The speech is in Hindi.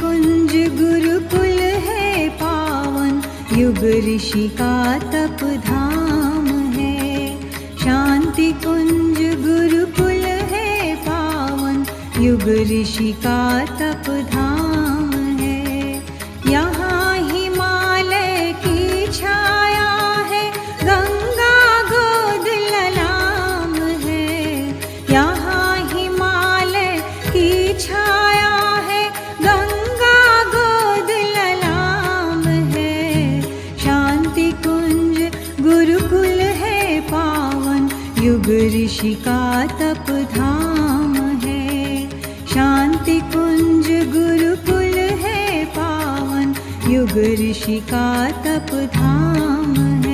कुंज गुरुकुल है पावन, युग ऋषि का तप धाम है। शांति कुंज गुरुकुल है पावन, युग ऋषि का तप धाम है। यहाँ हिमालय की छाया है, गंगा गोद ललाम है। यहाँ हिमालय की छाया है, गंगा गोद ललाम है। शांति कुंज गुरुकुल है पावन, युग ऋषि का तप धाम है। शांति कुंज गुरुकुल है पावन, युग ऋषि का तप धाम है।